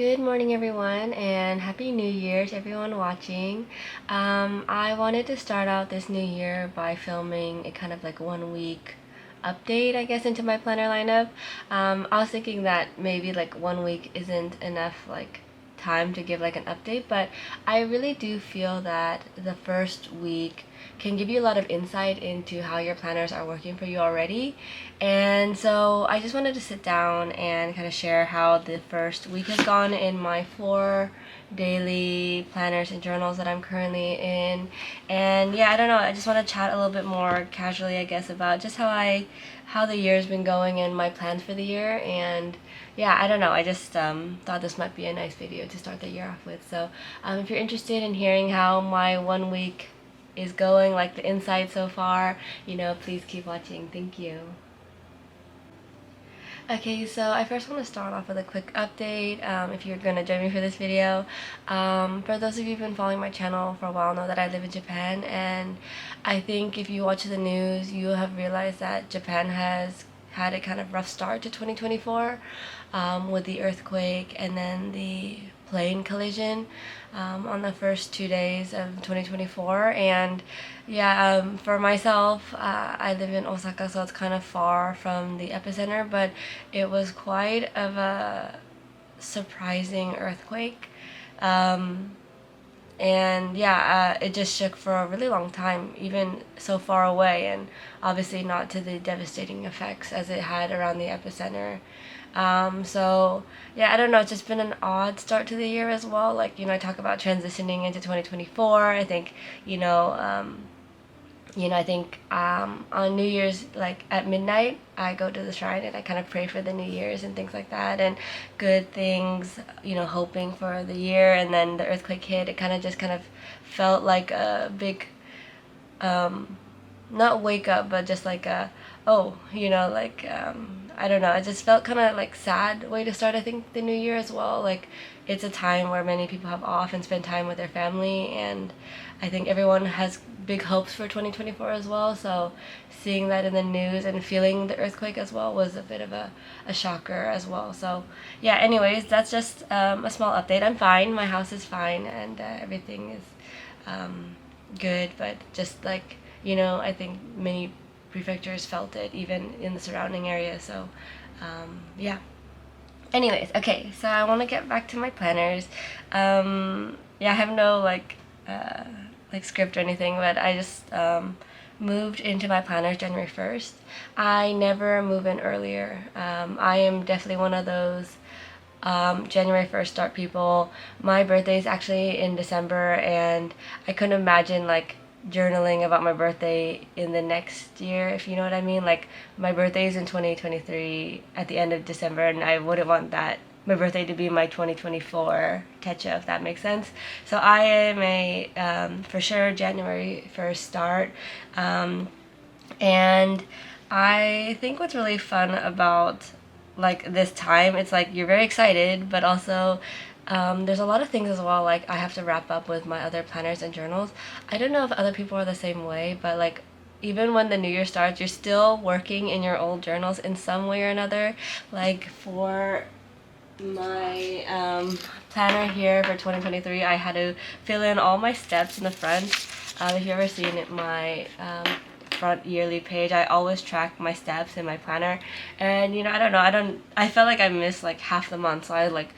Good morning, everyone, and Happy New Year to everyone watching. I wanted to start out this new year by filming a kind of like 1 week update, I guess, into my planner lineup. I was thinking that maybe like 1 week isn't enough like time to give like an update, but I really do feel that the first week can give you a lot of insight into how your planners are working for you already. And so I just wanted to sit down and kind of share how the first week has gone in my 4 daily planners and journals that I'm currently in. And yeah, I don't know, I just want to chat a little bit more casually, I guess, about just how the year's been going and my plans for the year. And yeah, I don't know, I just thought this might be a nice video to start the year off with. So if you're interested in hearing how my 1 week is going, like the inside so far, please keep watching. Thank you. Okay, so I first want to start off with a quick update. If you're gonna join me for this video, for those of you who've been following my channel for a while know that I live in Japan, and I think if you watch the news, you have realized that Japan has had a kind of rough start to 2024 with the earthquake and then the plane collision on the first 2 days of 2024. And yeah, for myself, I live in Osaka, so it's kind of far from the epicenter, but it was quite of a surprising earthquake. And yeah, it just shook for a really long time, even so far away, and obviously not to the devastating effects as it had around the epicenter. So yeah, I don't know, it's just been an odd start to the year as well. Like, I talk about transitioning into 2024. I think, on New Year's, like at midnight, I go to the shrine and I kind of pray for the New Year's and things like that, and good things, hoping for the year. And then the earthquake hit. It kind of felt like a big, not wake up, but just like a, oh, I don't know. It just felt kind of like sad way to start, I think, the new year as well. Like, it's a time where many people have off and spend time with their family, and I think everyone has big hopes for 2024 as well. So seeing that in the news and feeling the earthquake as well was a bit of a shocker as well. So yeah, anyways, that's just a small update. I'm fine. My house is fine, and everything is good, but just like, I think many prefectures felt it even in the surrounding area. So yeah, anyways, okay, so I want to get back to my planners. Yeah, I have no like script or anything, but I just moved into my planners January 1st. I never move in earlier. I am definitely one of those January 1st start people. My birthday is actually in December, and I couldn't imagine like journaling about my birthday in the next year, if you know what I mean. Like, my birthday is in 2023 at the end of December, and I wouldn't want that my birthday to be my 2024 techa, if that makes sense. So I am a for sure January 1st start, and I think what's really fun about like this time, it's like you're very excited, but also there's a lot of things as well. Like, I have to wrap up with my other planners and journals. I don't know if other people are the same way, but like, even when the new year starts, you're still working in your old journals in some way or another. Like, for my planner here for 2023, I had to fill in all my steps in the front. If you've ever seen it, my front yearly page, I always track my steps in my planner. And I don't know, I felt like I missed like half the month. So I like,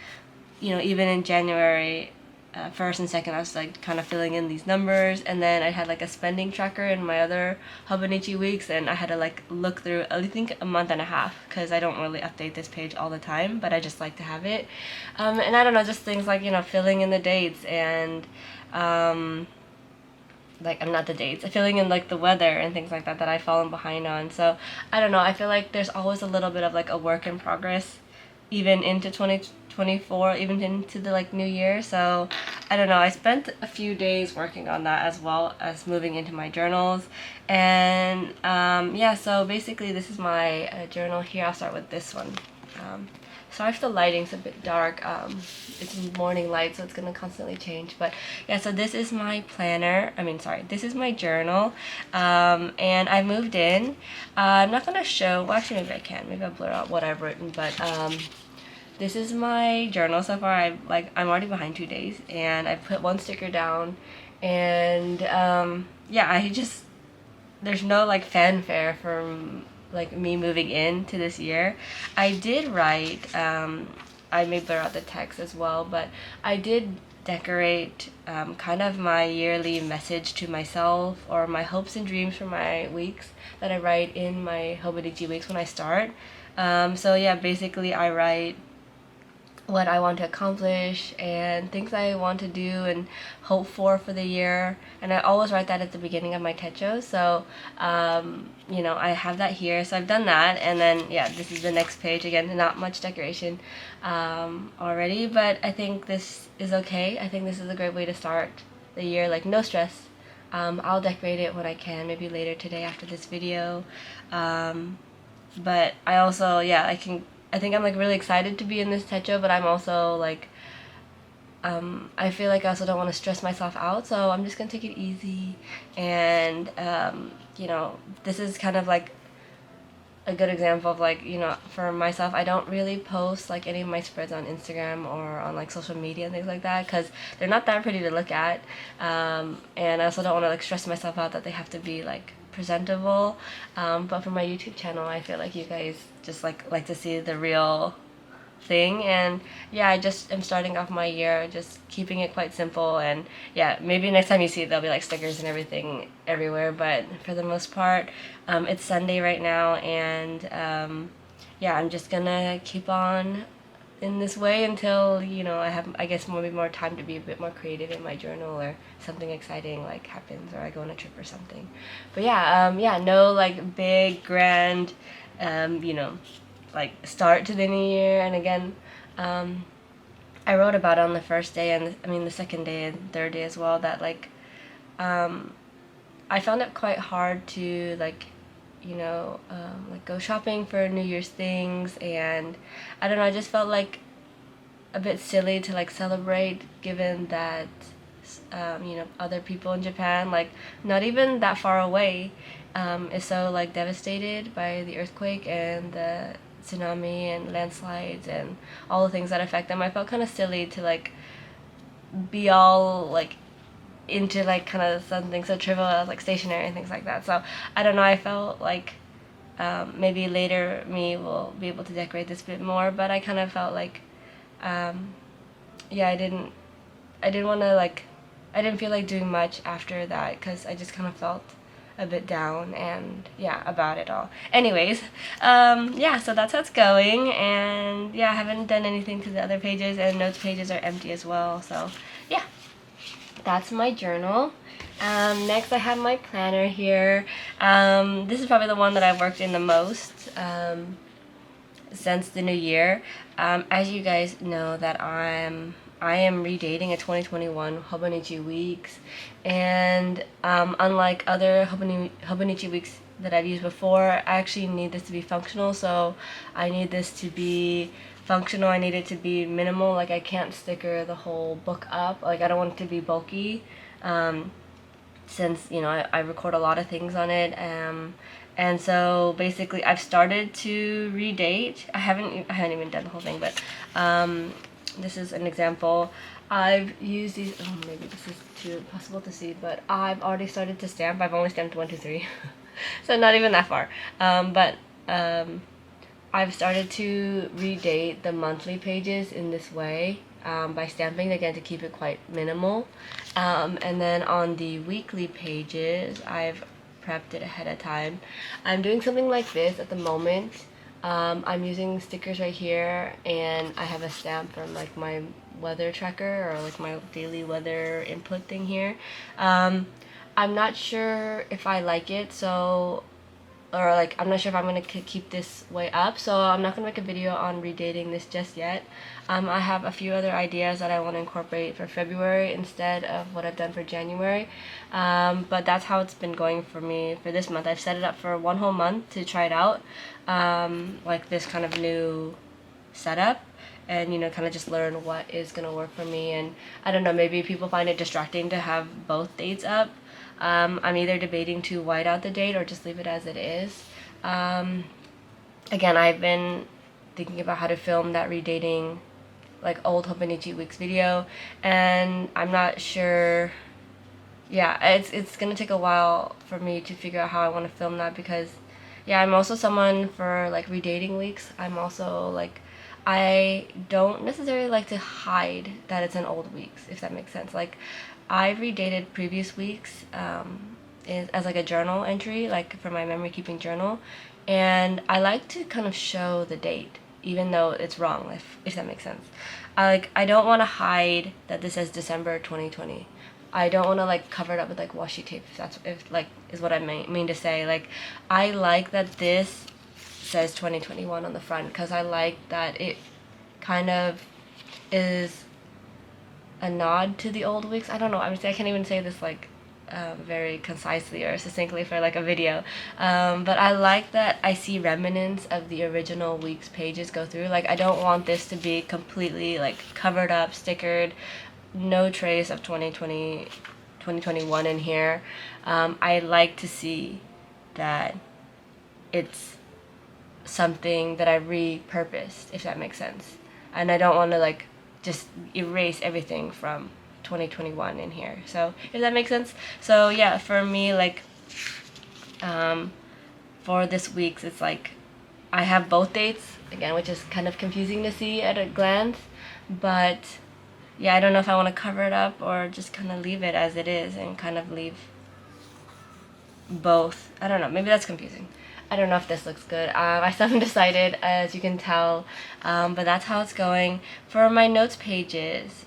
even in January 1st and 2nd, I was like kind of filling in these numbers. And then I had like a spending tracker in my other Hobonichi weeks, and I had to like look through, I think, a month and a half, because I don't really update this page all the time, but I just like to have it. And I don't know, just things like, filling in the dates, and like, I'm not the dates, filling in like the weather and things like that I've fallen behind on. So I don't know, I feel like there's always a little bit of like a work in progress even into 2024, even into the like new year. So I don't know, I spent a few days working on that as well as moving into my journals. And yeah, so basically this is my journal here. I'll start with this one. Sorry if the lighting's a bit dark. It's morning light, so it's gonna constantly change. But yeah, so this is my planner. This is my journal. And I moved in. I'm not gonna show, well, actually maybe I can. Maybe I'll blur out what I've written, but this is my journal so far. I'm already behind 2 days, and I put one sticker down, and yeah, I just there's no like fanfare from like me moving into this year. I did write. I may blur out the text as well, but I did decorate kind of my yearly message to myself, or my hopes and dreams for my weeks that I write in my Hobonichi weeks when I start. So yeah, basically I write what I want to accomplish and things I want to do and hope for the year. And I always write that at the beginning of my techo. So, you know, I have that here. So I've done that. And then, yeah, this is the next page. Again, not much decoration already, but I think this is okay. I think this is a great way to start the year. Like, no stress. I'll decorate it when I can, maybe later today after this video. But I also, yeah, I think I'm like really excited to be in this techo, but I'm also like, I feel like I also don't want to stress myself out, so I'm just gonna take it easy. And you know, this is kind of like a good example of like, you know, for myself, I don't really post like any of my spreads on Instagram or on like social media and things like that, because they're not that pretty to look at, and I also don't want to like stress myself out that they have to be like presentable. But for my YouTube channel, I feel like you guys just like to see the real thing. And yeah, I just am starting off my year just keeping it quite simple. And yeah, maybe next time you see it, there'll be like stickers and everything everywhere, but for the most part, it's Sunday right now, and yeah, I'm just gonna keep on in this way until, you know, I have, I guess, maybe more time to be a bit more creative in my journal, or something exciting like happens, or I go on a trip or something. But yeah, yeah, no like big grand you know, like start to the new year. And again, I wrote about it on the first day, and I mean the second day and third day as well, that like I found it quite hard to like, you know, like go shopping for New Year's things. And I don't know, I just felt like a bit silly to like celebrate, given that you know, other people in Japan, like not even that far away, is so like devastated by the earthquake and the tsunami and landslides and all the things that affect them. I felt kind of silly to like be all like into like kind of something so trivial as like stationery and things like that. So I don't know, I felt like maybe later me will be able to decorate this a bit more, but I kind of felt like yeah, I didn't want to like, I didn't feel like doing much after that, because I just kind of felt a bit down, and yeah, about it all. Anyways, yeah, so that's how it's going. And yeah, I haven't done anything to the other pages, and notes pages are empty as well. So yeah, that's my journal. Next I have my planner here. This is probably the one that I've worked in the most since the new year. As you guys know, that I am redating a 2021 Hobonichi weeks, and unlike other Hobonichi weeks that I've used before, I actually need this to be functional. So I need this to be functional, I need it to be minimal. Like, I can't sticker the whole book up. Like, I don't want it to be bulky, since, you know, I record a lot of things on it. And so basically I've started to redate. I haven't even done the whole thing, but this is an example. I've used these, oh, maybe this is too possible to see, but I've already started to stamp. I've only stamped 1, 2, 3, so not even that far. But I've started to redate the monthly pages in this way, by stamping again to keep it quite minimal. And then on the weekly pages, I've prepped it ahead of time. I'm doing something like this at the moment. I'm using stickers right here, and I have a stamp from like my weather tracker, or like my daily weather input thing here. I'm not sure if I like it, so, or like I'm not sure if I'm gonna keep this way up, so I'm not gonna make a video on redating this just yet. I have a few other ideas that I want to incorporate for February instead of what I've done for January, but that's how it's been going for me for this month. I've set it up for 1 whole month to try it out, like this kind of new setup, and, you know, kind of just learn what is gonna work for me. And I don't know, maybe people find it distracting to have both dates up. I'm either debating to white out the date or just leave it as it is. Again, I've been thinking about how to film that redating like old Hobonichi Weeks video, and I'm not sure. Yeah, it's gonna take a while for me to figure out how I want to film that, because yeah, I'm also someone for like redating weeks. I'm also like, I don't necessarily like to hide that it's an old weeks, if that makes sense. Like, I redated previous weeks as like a journal entry, like for my memory keeping journal, and I like to kind of show the date even though it's wrong, if that makes sense. I don't want to hide that this says December 2020. I don't want to like cover it up with like washi tape, if that's if like is what I mean to say. Like, I like that this says 2021 on the front, because I like that it kind of is a nod to the old weeks. I don't know. I can't even say this like very concisely or succinctly for like a video. But I like that I see remnants of the original week's pages go through. Like, I don't want this to be completely like covered up, stickered, no trace of 2020, 2021 in here. I like to see that it's something that I repurposed, if that makes sense. And I don't want to like just erase everything from 2021 in here. So if that makes sense. So yeah, for me, like for this week's, it's like I have both dates again, which is kind of confusing to see at a glance, but yeah, I don't know if I want to cover it up or just kind of leave it as it is and kind of leave both. I don't know, maybe that's confusing. I don't know if this looks good. I still haven't decided, as you can tell, but that's how it's going. For my notes pages,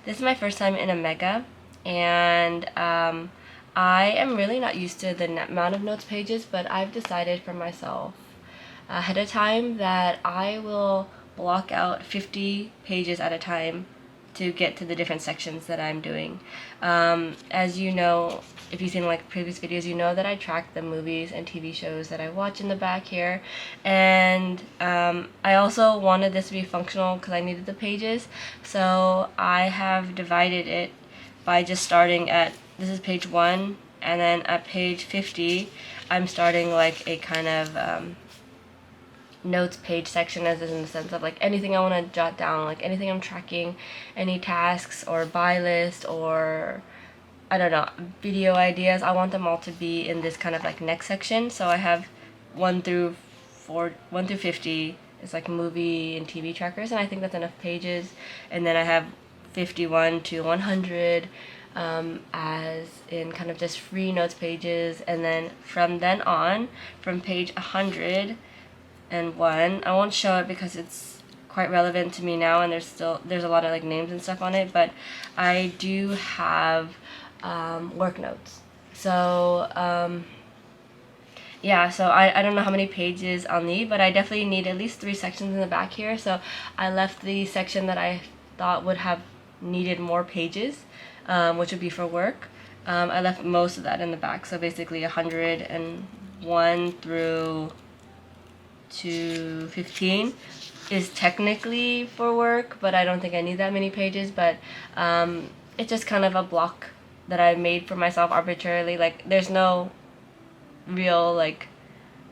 this is my first time in a mega, and I am really not used to the amount of notes pages, but I've decided for myself ahead of time that I will block out 50 pages at a time to get to the different sections that I'm doing. As you know, if you've seen like previous videos, you know that I track the movies and TV shows that I watch in the back here, and I also wanted this to be functional because I needed the pages, so I have divided it by just starting at, this is page 1, and then at page 50 I'm starting like a kind of notes page section, as in the sense of like anything I want to jot down, like anything I'm tracking, any tasks or buy list or I don't know, video ideas. I want them all to be in this kind of like next section. So I have 1 through 50 is like movie and TV trackers, and I think that's enough pages. And then I have 51 to 100 as in kind of just free notes pages, and then from then on, from page 101, I won't show it because it's quite relevant to me now, and there's a lot of like names and stuff on it, but I do have work notes. So yeah, so I don't know how many pages I'll need, but I definitely need at least 3 sections in the back here. So I left the section that I thought would have needed more pages, which would be for work. I left most of that in the back, so basically 101 through to 15 is technically for work, but I don't think I need that many pages. But it's just kind of a block that I made for myself arbitrarily. Like, there's no real like,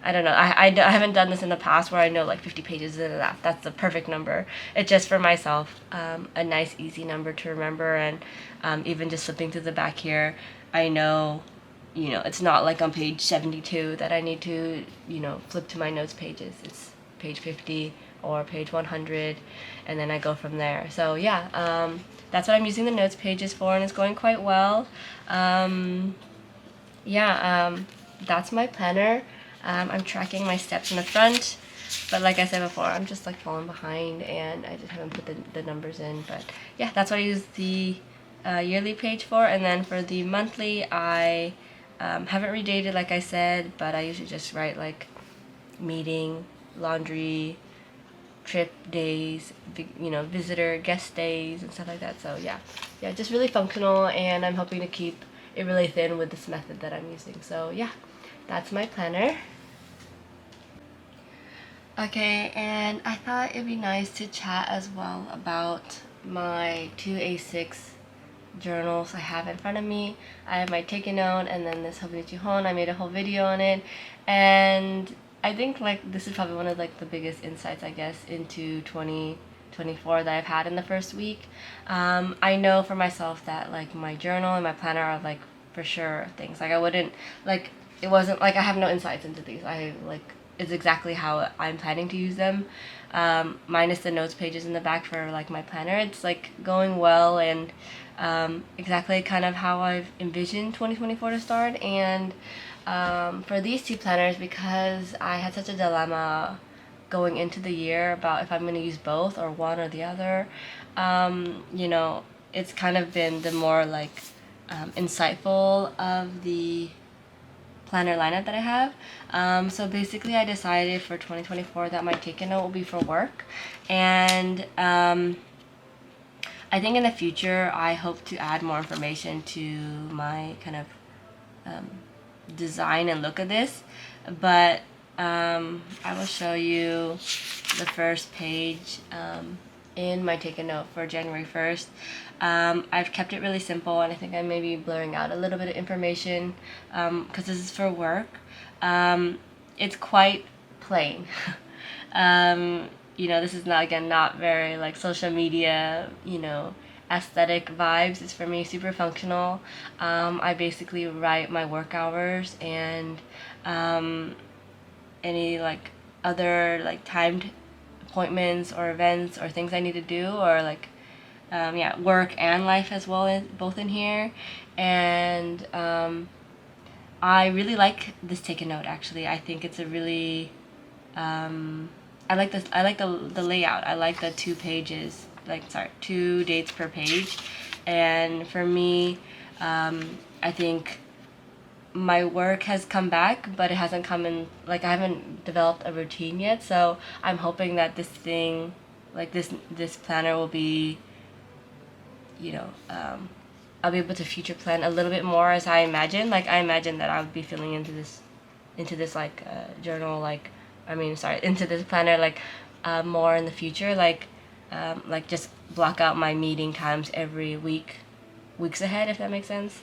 I don't know, I haven't done this in the past where I know like 50 pages is enough. That's the perfect number. It's just for myself, a nice easy number to remember. And even just flipping to the back here, I know, you know, it's not like on page 72 that I need to, you know, flip to my notes pages. It's page 50 or page 100, and then I go from there. So yeah, that's what I'm using the notes pages for, and it's going quite well. That's my planner. I'm tracking my steps in the front, but like I said before, I'm just like falling behind, and I just haven't put the numbers in. But yeah, that's what I use the yearly page for. And then for the monthly, I haven't redated like I said, but I usually just write like meeting, laundry, trip days, you know, visitor, guest days, and stuff like that. So yeah, just really functional, and I'm hoping to keep it really thin with this method that I'm using. So yeah, that's my planner. Okay, and I thought it'd be nice to chat as well about my 2A6 journals I have in front of me. I have my Take a Note and then this Hobonichi Hon. I made a whole video on it, and I think like this is probably one of like the biggest insights I guess into 2024 that I've had in the first week. I know for myself that like my journal and my planner are like for sure things like I wouldn't like it wasn't like I have no insights into these. I like it's exactly how I'm planning to use them. Minus the notes pages in the back for like my planner. It's like going well and exactly kind of how I've envisioned 2024 to start. And for these two planners, because I had such a dilemma going into the year about if I'm going to use both or one or the other, you know, it's kind of been the more like insightful of the planner lineup that I have. So basically, I decided for 2024 that my take a note will be for work, and I think in the future I hope to add more information to my kind of design and look of this, but I will show you the first page in my take a note for January 1st. I've kept it really simple, and I think I may be blurring out a little bit of information because this is for work. It's quite plain. You know, this is not, again, not very like social media, you know, aesthetic vibes. It's for me super functional. I basically write my work hours and any like other like timed appointments or events or things I need to do, or like yeah, work and life as well, both in here. And I really like this take a note actually. I think it's a really I like this. I like the layout. I like the 2 pages. Like sorry, 2 dates per page, and for me, I think my work has come back, but it hasn't come in. Like I haven't developed a routine yet. So I'm hoping that this thing, like this planner, will be, you know, I'll be able to future plan a little bit more as I imagine. Like I imagine that I would be filling into this like journal, like I mean sorry, into this planner like more in the future, like just block out my meeting times every weeks ahead, if that makes sense.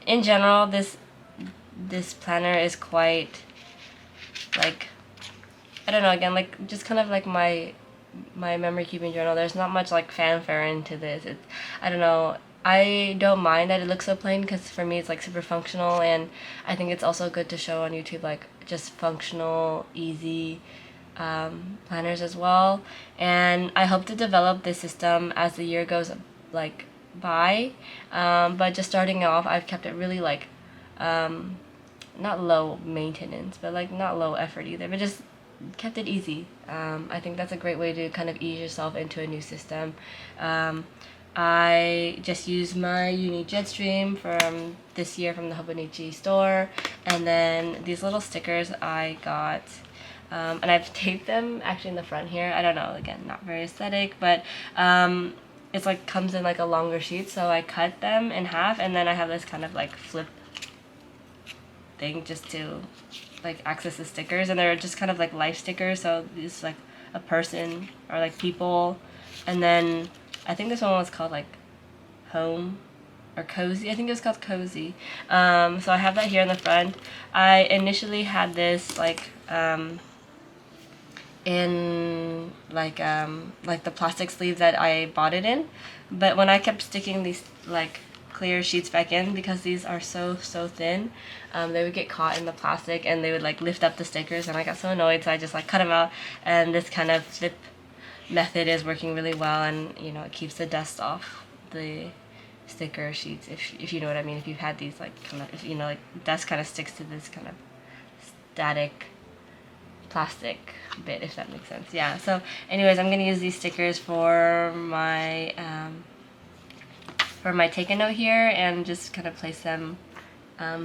In general, this planner is quite like I don't know, again, like just kind of like my memory keeping journal. There's not much like fanfare into this. It's I don't know. I don't mind that it looks so plain because for me it's like super functional, and I think it's also good to show on YouTube like just functional, easy planners as well. And I hope to develop this system as the year goes like by. But just starting off, I've kept it really like not low maintenance, but like not low effort either, but just kept it easy. I think that's a great way to kind of ease yourself into a new system. I just used my uni Jetstream from this year from the Hobonichi store, and then these little stickers I got, and I've taped them actually in the front here. I don't know, again, not very aesthetic, but it's like comes in like a longer sheet, so I cut them in half, and then I have this kind of like flip thing just to like access the stickers, and they're just kind of like life stickers, so it's like a person or like people, and then I think this one was called like home or cozy. I think it was called cozy. So I have that here in the front. I initially had this like in like the plastic sleeve that I bought it in, but when I kept sticking these like clear sheets back in, because these are so thin, they would get caught in the plastic and they would like lift up the stickers, and I got so annoyed, so I just like cut them out. And this kind of flip method is working really well, and you know, it keeps the dust off the sticker sheets, if you know what I mean. If you've had these like kind of, you know, like dust kind of sticks to this kind of static plastic bit, if that makes sense. Yeah, so anyways, I'm gonna use these stickers for my take a note here, and just kind of place them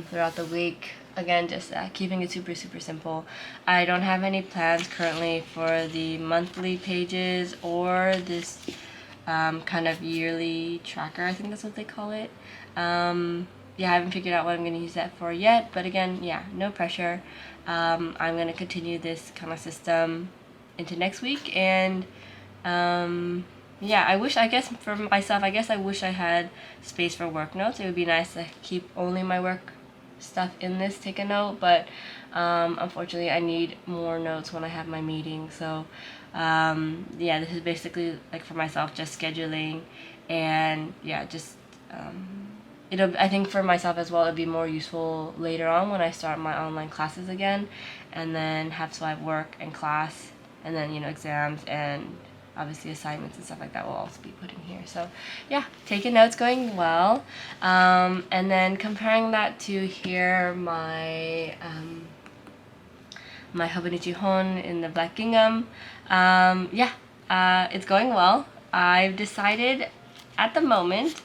throughout the week. Again, just keeping it super simple. I don't have any plans currently for the monthly pages or this kind of yearly tracker, I think that's what they call it. Yeah, I haven't figured out what I'm going to use that for yet, but again, yeah, no pressure. I'm going to continue this kind of system into next week, and yeah, I guess for myself, I wish I had space for work notes. It would be nice to keep only my work stuff in this take a note, but unfortunately I need more notes when I have my meeting. So yeah, this is basically like for myself, just scheduling, and yeah, just I think for myself as well, it'd be more useful later on when I start my online classes again, and then have so I have work and class, and then exams and obviously assignments and stuff like that will also be put in here. So yeah, taking notes going well, and then comparing that to here my Hobonichi Hon in the black gingham. Yeah, it's going well. I've decided at the moment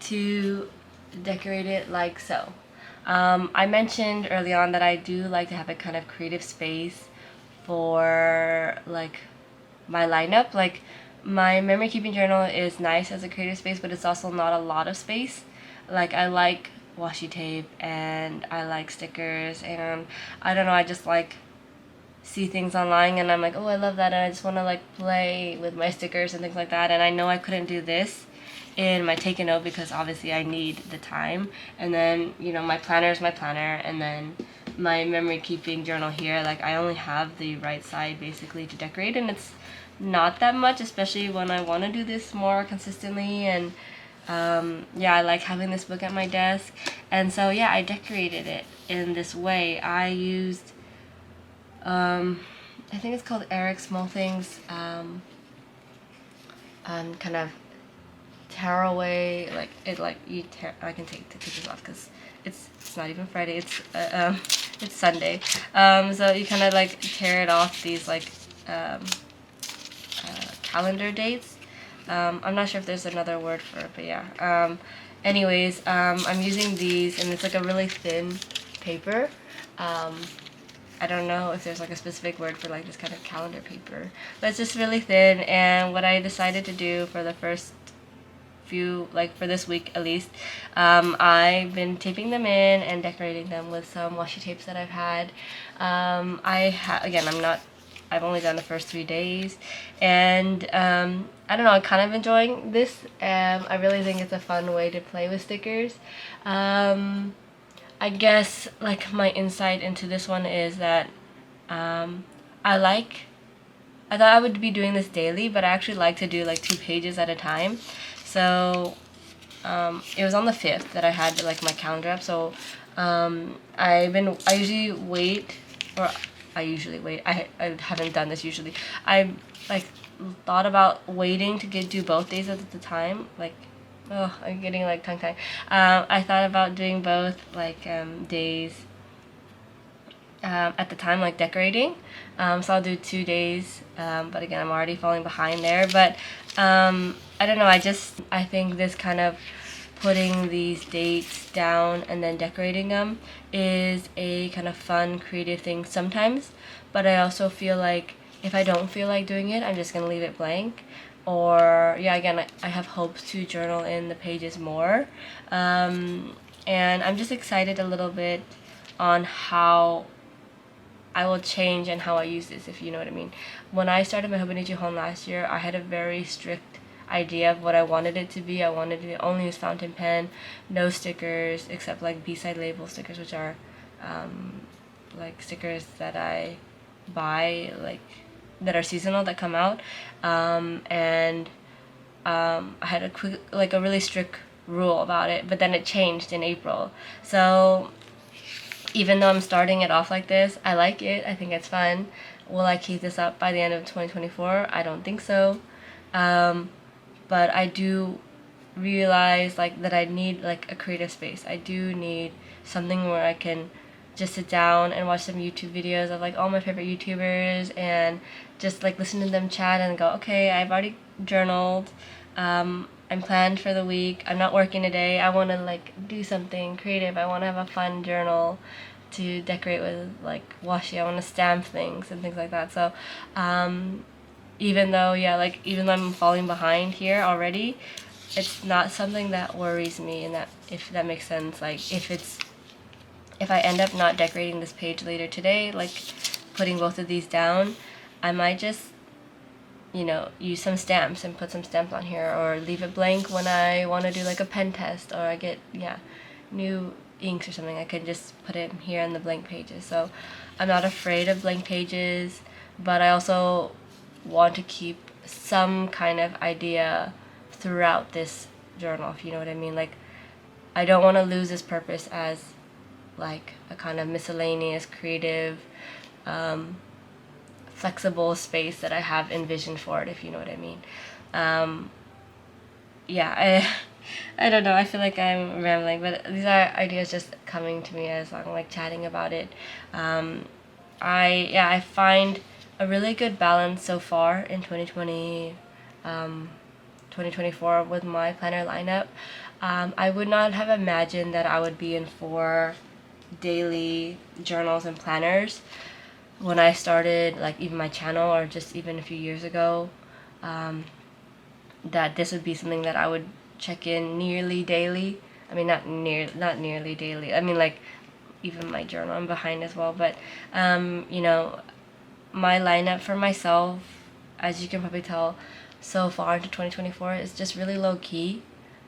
to decorate it like so. I mentioned early on that I do like to have a kind of creative space for like my lineup. Like my memory keeping journal is nice as a creative space, but it's also not a lot of space. Like I like washi tape and I like stickers, and I don't know, I just like see things online and I'm like, oh, I love that, and I just want to like play with my stickers and things like that. And I know I couldn't do this in my take a note because obviously I need the time. And then my planner is my planner, and then my memory keeping journal here, like I only have the right side basically to decorate, and it's not that much, especially when I want to do this more consistently. And yeah, I like having this book at my desk, and so yeah, I decorated it in this way. I used I think it's called Eric Small Things, kind of tear away, like it, like you tear. I can take the pictures off because it's not even Friday. It's Sunday. So you kind of like tear it off these like calendar dates. I'm not sure if there's another word for it, but yeah. Anyways, I'm using these, and it's like a really thin paper. I don't know if there's like a specific word for like this kind of calendar paper, but it's just really thin. And what I decided to do for the first few, like for this week at least, I've been taping them in and decorating them with some washi tapes that I've had. I've only done the first 3 days, and I don't know, I'm kind of enjoying this. I really think it's a fun way to play with stickers. I guess like my insight into this one is that I thought I would be doing this daily, but I actually like to do like 2 pages at a time. So it was on the 5th that I had like my calendar up. So I usually wait, or I usually wait. I haven't done this usually. I like thought about waiting to do both days at the time. Like, oh, I'm getting like tongue tied. I thought about doing both like days at the time, like decorating. So I'll do 2 days, but again, I'm already falling behind there. But I don't know, I think this kind of putting these dates down and then decorating them is a kind of fun, creative thing sometimes. But I also feel like if I don't feel like doing it, I'm just gonna leave it blank. Or yeah, again, I have hopes to journal in the pages more. And I'm just excited a little bit on how I will change and how I use this, if you know what I mean. When I started my Hobonichi Hon last year, I had a very strict idea of what I wanted it to be. I wanted to only use fountain pen, no stickers, except like B-side label stickers, which are like stickers that I buy, like that are seasonal, that come out. And I had a really strict rule about it, but then it changed in April. So even though I'm starting it off like this, I like it. I think it's fun. Will I keep this up by the end of 2024? I don't think so. But I do realize like that I need like a creative space. I do need something where I can just sit down and watch some YouTube videos of like all my favorite YouTubers, and just like listen to them chat and go, okay, I've already journaled. I'm planned for the week. I'm not working today. I want to like do something creative. I want to have a fun journal to decorate with like washi. I want to stamp things and things like that. So even though I'm falling behind here already, it's not something that worries me, and that, if that makes sense, like if I end up not decorating this page later today, like putting both of these down, I might just use some stamps and put some stamps on here, or leave it blank when I want to do like a pen test, or I get new inks or something, I can just put it here in the blank pages. So I'm not afraid of blank pages, but I also want to keep some kind of idea throughout this journal, if you know what I mean. Like, I don't want to lose this purpose as like a kind of miscellaneous, creative, flexible space that I have envisioned for it, if you know what I mean. Yeah, I don't know, I feel like I'm rambling, but these are ideas just coming to me as I'm like chatting about it. I find a really good balance so far in 2024 with my planner lineup. I would not have imagined that I would be in 4 daily journals and planners when I started, like, even my channel, or just even a few years ago. That this would be something that I would check in nearly daily. I mean, not nearly daily. I mean, like, even my journal, I'm behind as well. But you know, my lineup for myself, as you can probably tell, so far into 2024 is just really low key.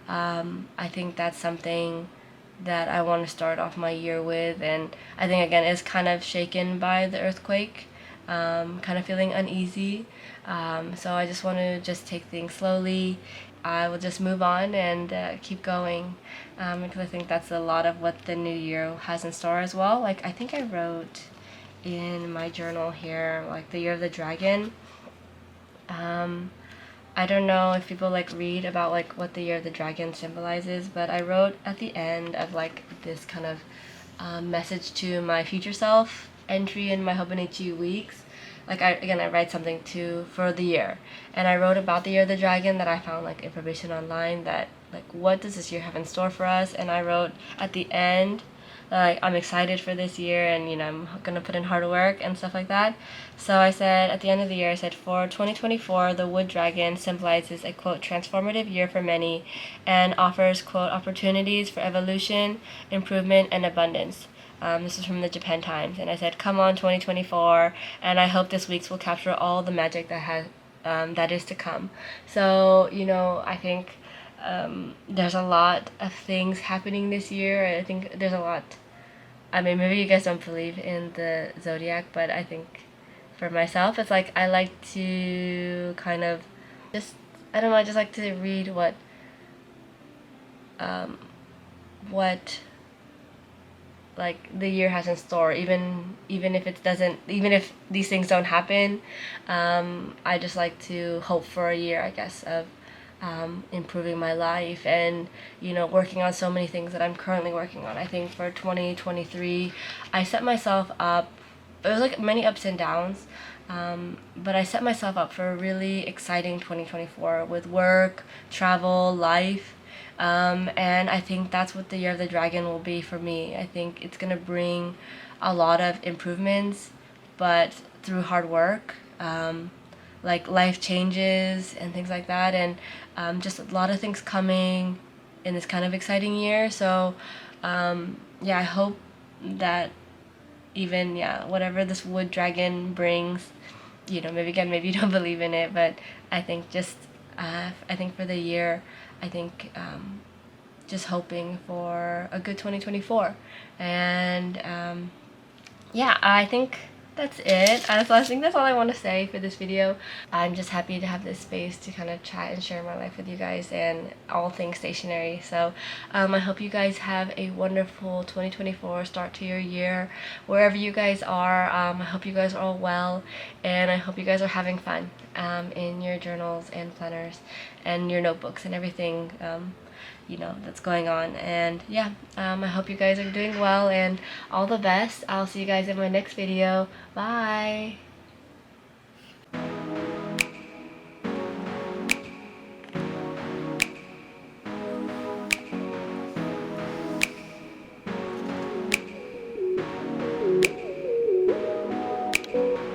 I think that's something that I want to start off my year with, and I think again it's kind of shaken by the earthquake, kind of feeling uneasy. So I just want to just take things slowly. I will just move on and keep going, because I think that's a lot of what the new year has in store as well. Like, I think I wrote in my journal here, like, the year of the dragon. I don't know if people like read about like what the year of the dragon symbolizes, but I wrote at the end of like this kind of message to my future self entry in my Hobonichi weeks. Like, I write something to for the year, and I wrote about the year of the dragon, that I found like information online that like what does this year have in store for us. And I wrote at the end, like, I'm excited for this year, and you know, I'm gonna put in hard work and stuff like that. So I said at the end of the year, I said, for 2024, the wood dragon symbolizes a, quote, transformative year for many, and offers, quote, opportunities for evolution, improvement, and abundance. This is from the Japan Times, and I said, come on 2024, and I hope this week's will capture all the magic that is to come. So, you know, I think there's a lot of things happening this year. I think there's a lot. I mean, maybe you guys don't believe in the zodiac, but I think for myself, it's like I like to kind of just, I don't know, I just like to read what like the year has in store, even if it doesn't, even if these things don't happen. I just like to hope for a year, I guess, of improving my life, and you know, working on so many things that I'm currently working on. I think for 2023, I set myself up, it was like many ups and downs, but I set myself up for a really exciting 2024 with work, travel, life. And I think that's what the year of the dragon will be for me. I think it's gonna bring a lot of improvements, but through hard work, like life changes and things like that, and just a lot of things coming in this kind of exciting year. So yeah, I hope that even, yeah, whatever this wood dragon brings, you know, maybe again, maybe you don't believe in it, but I think just I think for the year, I think just hoping for a good 2024. And yeah, I think that's it. So I think that's all I want to say for this video. I'm just happy to have this space to kind of chat and share my life with you guys and all things stationery. So I hope you guys have a wonderful 2024 start to your year, wherever you guys are. I hope you guys are all well, and I hope you guys are having fun in your journals and planners and your notebooks and everything, you know, that's going on. And yeah, I hope you guys are doing well, and all the best. I'll see you guys in my next video. Bye.